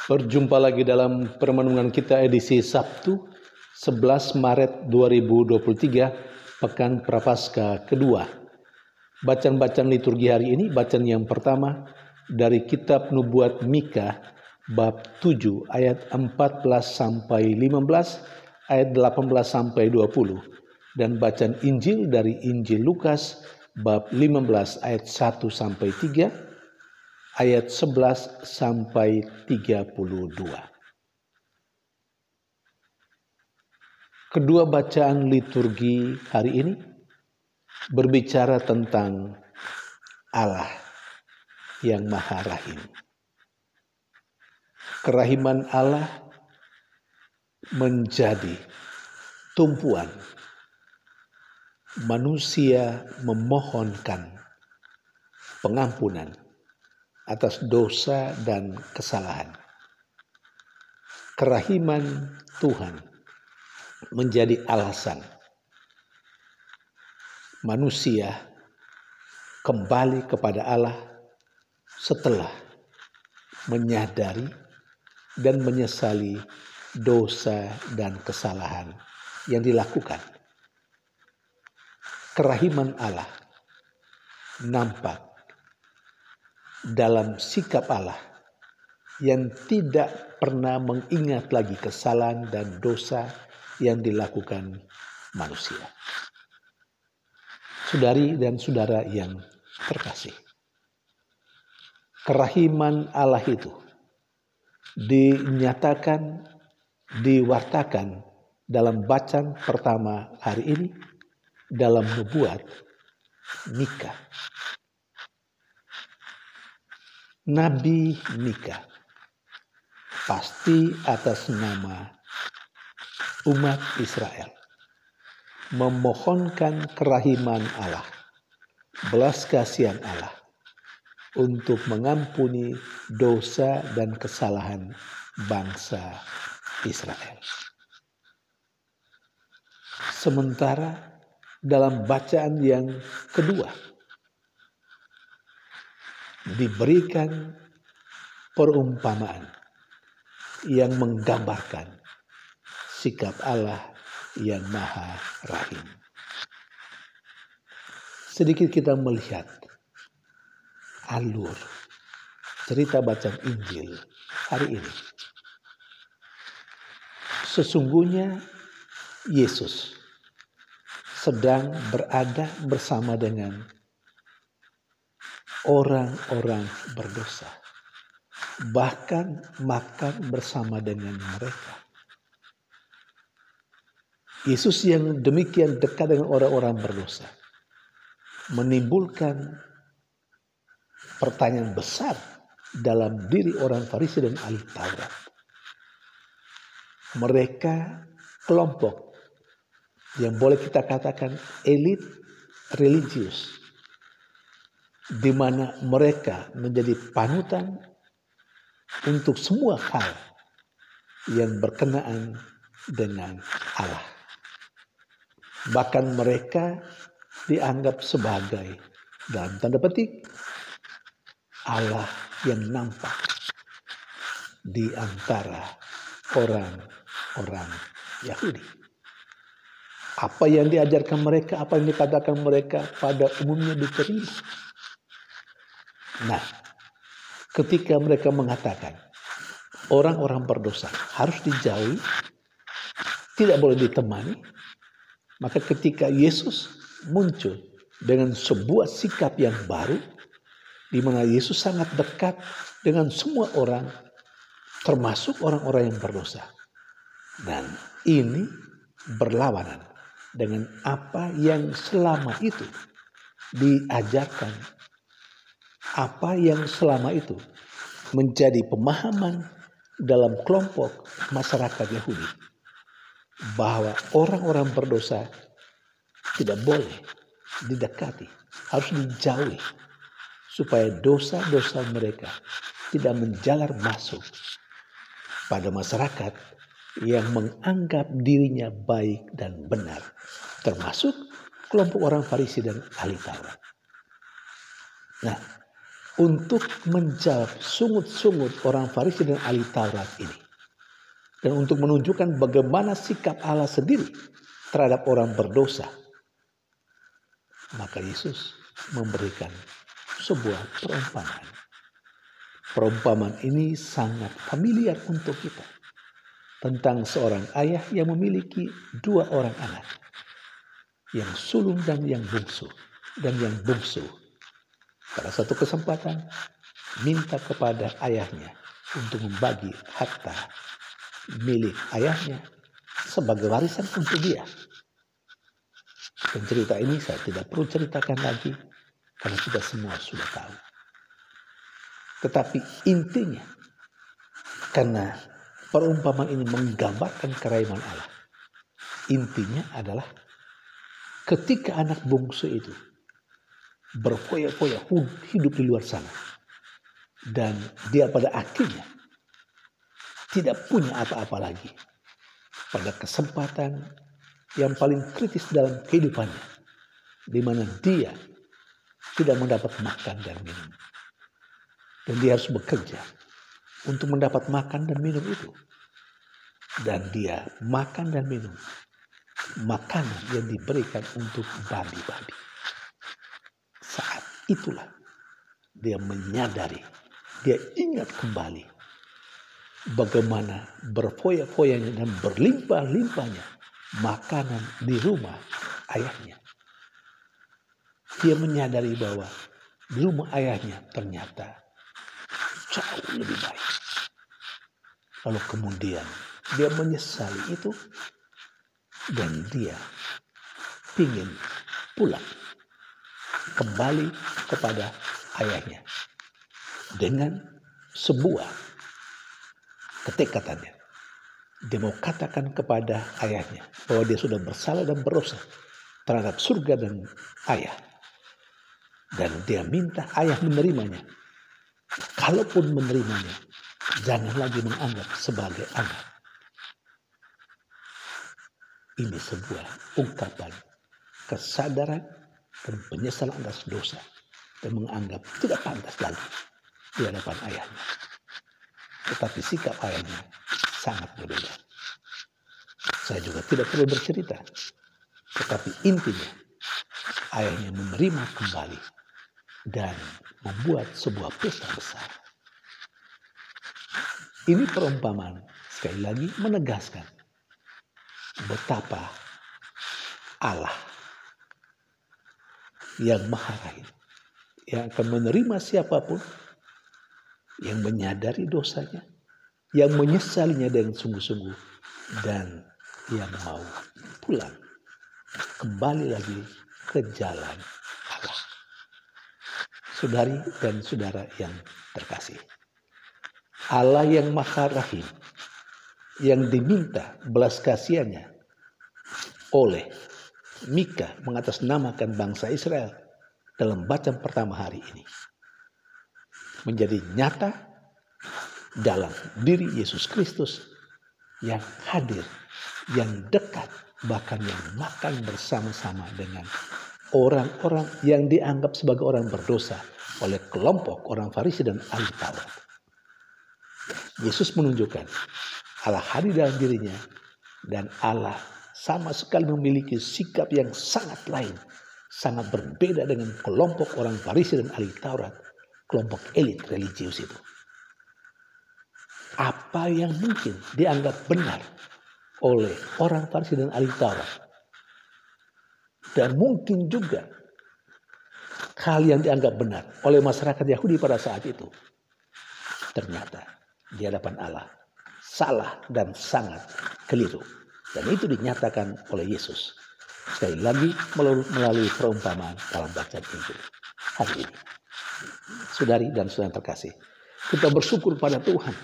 Berjumpa lagi dalam permenungan kita edisi Sabtu 11 Maret 2023, Pekan Prapaskah kedua. Bacaan-bacaan liturgi hari ini, bacaan yang pertama dari kitab Nubuat Mika bab 7 ayat 14 sampai 15, ayat 18 sampai 20, dan bacaan Injil dari Injil Lukas bab 15 ayat 1 sampai 3, ayat 11 sampai 32. Kedua bacaan liturgi hari ini berbicara tentang Allah yang Maha Rahim. Kerahiman Allah menjadi tumpuan manusia memohonkan pengampunan atas dosa dan kesalahan. Kerahiman Tuhan menjadi alasan manusia kembali kepada Allah setelah menyadari dan menyesali dosa dan kesalahan yang dilakukan. Kerahiman Allah nampak dalam sikap Allah yang tidak pernah mengingat lagi kesalahan dan dosa yang dilakukan manusia. Saudari dan saudara yang terkasih, kerahiman Allah itu dinyatakan, diwartakan dalam bacaan pertama hari ini dalam Nubuat Mika. Nabi Mika pasti atas nama umat Israel memohonkan kerahiman Allah, belas kasihan Allah untuk mengampuni dosa dan kesalahan bangsa Israel. Sementara dalam bacaan yang kedua diberikan perumpamaan yang menggambarkan sikap Allah yang Maha Rahim. Sedikit kita melihat alur cerita bacaan Injil hari ini. Sesungguhnya Yesus sedang berada bersama dengan orang-orang berdosa, bahkan makan bersama dengan mereka. Yesus yang demikian dekat dengan orang-orang berdosa menimbulkan pertanyaan besar dalam diri orang Farisi dan ahli Taurat. Mereka kelompok yang boleh kita katakan elit religius, di mana mereka menjadi panutan untuk semua hal yang berkenaan dengan Allah. Bahkan mereka dianggap sebagai, dalam tanda petik, Allah yang nampak di antara orang-orang Yahudi. Apa yang diajarkan mereka, apa yang dikatakan mereka pada umumnya diterima. Nah, ketika mereka mengatakan orang-orang berdosa harus dijauhi, tidak boleh ditemani, maka ketika Yesus muncul dengan sebuah sikap yang baru, di mana Yesus sangat dekat dengan semua orang, termasuk orang-orang yang berdosa. Dan ini berlawanan dengan apa yang selama itu diajarkan, apa yang selama itu menjadi pemahaman dalam kelompok masyarakat Yahudi, bahwa orang-orang berdosa tidak boleh didekati, harus dijauhi, supaya dosa-dosa mereka tidak menjalar masuk pada masyarakat yang menganggap dirinya baik dan benar, termasuk kelompok orang Farisi dan ahli Taurat. Nah, untuk menjawab sungut-sungut orang Farisi dan ahli Taurat ini. Dan untuk menunjukkan bagaimana sikap Allah sendiri terhadap orang berdosa. Maka Yesus memberikan sebuah perumpamaan. Perumpamaan ini sangat familiar untuk kita. Tentang seorang ayah yang memiliki 2 orang anak. Yang sulung dan yang bungsu. Dan yang bungsu pada satu kesempatan minta kepada ayahnya untuk membagi harta milik ayahnya sebagai warisan untuk dia. Dan cerita ini saya tidak perlu ceritakan lagi karena kita semua sudah tahu. Tetapi intinya, karena perumpamaan ini menggambarkan kerajaan Allah, intinya adalah ketika anak bungsu itu berfoya-foya hidup di luar sana, dan dia pada akhirnya tidak punya apa-apa lagi pada kesempatan yang paling kritis dalam kehidupannya, di mana dia tidak mendapat makan dan minum, dan dia harus bekerja untuk mendapat makan dan minum itu, dan dia makan dan minum makanan yang diberikan untuk babi-babi. Saat itulah dia menyadari, dia ingat kembali bagaimana berfoya-foyanya dan berlimpah-limpahnya makanan di rumah ayahnya. Dia menyadari bahwa di rumah ayahnya ternyata jauh lebih baik. Lalu kemudian dia menyesali itu dan dia ingin pulang kembali kepada ayahnya dengan sebuah ketekatannya. Dia mau katakan kepada ayahnya bahwa dia sudah bersalah dan berdosa terhadap surga dan ayah. Dan dia minta ayah menerimanya. Kalaupun menerimanya, jangan lagi menganggap sebagai anak. Ini sebuah ungkapan kesadaran dan penyesalan atas dosa dan menganggap tidak pantas lagi di hadapan ayahnya. Tetapi sikap ayahnya sangat berbeda. Saya juga tidak perlu bercerita. Tetapi intinya, ayahnya menerima kembali dan membuat sebuah pesta besar. Ini perumpamaan sekali lagi menegaskan betapa Allah yang Maha Rahim, yang akan menerima siapapun yang menyadari dosanya, yang menyesalinya dengan sungguh-sungguh, dan yang mau pulang kembali lagi ke jalan Allah. Saudari dan saudara yang terkasih, Allah yang Maha Rahim, yang diminta belas kasihannya oleh Mika mengatasnamakan bangsa Israel dalam bacaan pertama hari ini, menjadi nyata dalam diri Yesus Kristus yang hadir, yang dekat, bahkan yang makan bersama-sama dengan orang-orang yang dianggap sebagai orang berdosa oleh kelompok orang Farisi dan ahli Taurat. Yesus menunjukkan Allah hadir dalam dirinya dan Allah sama sekali memiliki sikap yang sangat lain, sangat berbeda dengan kelompok orang Farisi dan ahli Taurat, kelompok elit religius itu. Apa yang mungkin dianggap benar oleh orang Farisi dan ahli Taurat, dan mungkin juga hal yang dianggap benar oleh masyarakat Yahudi pada saat itu, ternyata di hadapan Allah salah dan sangat keliru. Dan itu dinyatakan oleh Yesus sekali lagi melalui perumpamaan dalam bacaan Injil hari ini. Saudari dan saudara terkasih, kita bersyukur pada Tuhan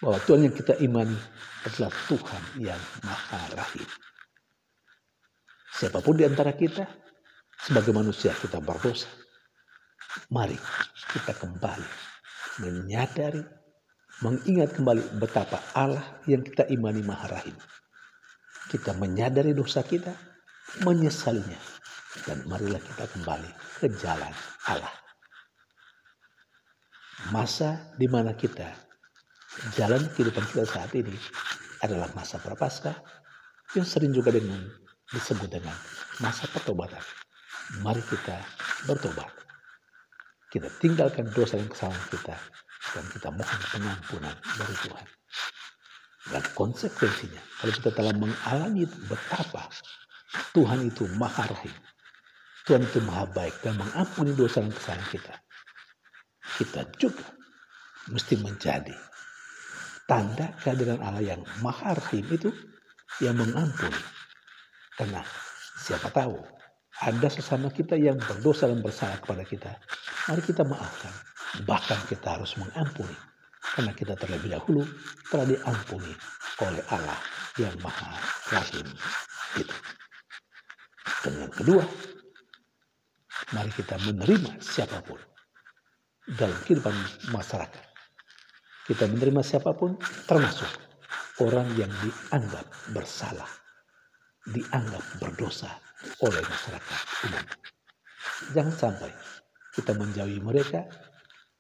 bahwa Tuhan yang kita imani adalah Tuhan yang Maha Rahim. Siapapun di antara kita, sebagai manusia kita berdosa. Mari kita kembali menyadari, mengingat kembali betapa Allah yang kita imani Maha Rahim. Kita menyadari dosa kita, menyesalinya, dan marilah kita kembali ke jalan Allah. Masa di mana kita jalan kehidupan kita saat ini adalah masa prapaskah yang sering juga disebut dengan masa pertobatan. Mari kita bertobat. Kita tinggalkan dosa dan kesalahan kita dan kita mohon pengampunan dari Tuhan. Dan konsekuensinya, kalau kita telah mengalami betapa Tuhan itu maha rahim, Tuhan itu maha baik dan mengampuni dosa dan kesalahan kita, kita juga mesti menjadi tanda kehadiran Allah yang maha rahim itu yang mengampuni. Karena siapa tahu ada sesama kita yang berdosa dan bersalah kepada kita. Mari kita maafkan. Bahkan kita harus mengampuni. Karena kita terlebih dahulu telah diampuni oleh Allah yang maha rahim itu. Dan yang kedua, mari kita menerima siapapun dalam kehidupan masyarakat. Kita menerima siapapun termasuk orang yang dianggap bersalah, dianggap berdosa oleh masyarakat umum. Jangan sampai kita menjauhi mereka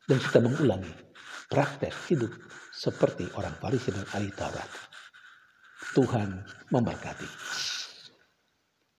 dan kita mengulangi praktek hidup seperti orang Farisi dan ahli Taurat. Tuhan memberkati.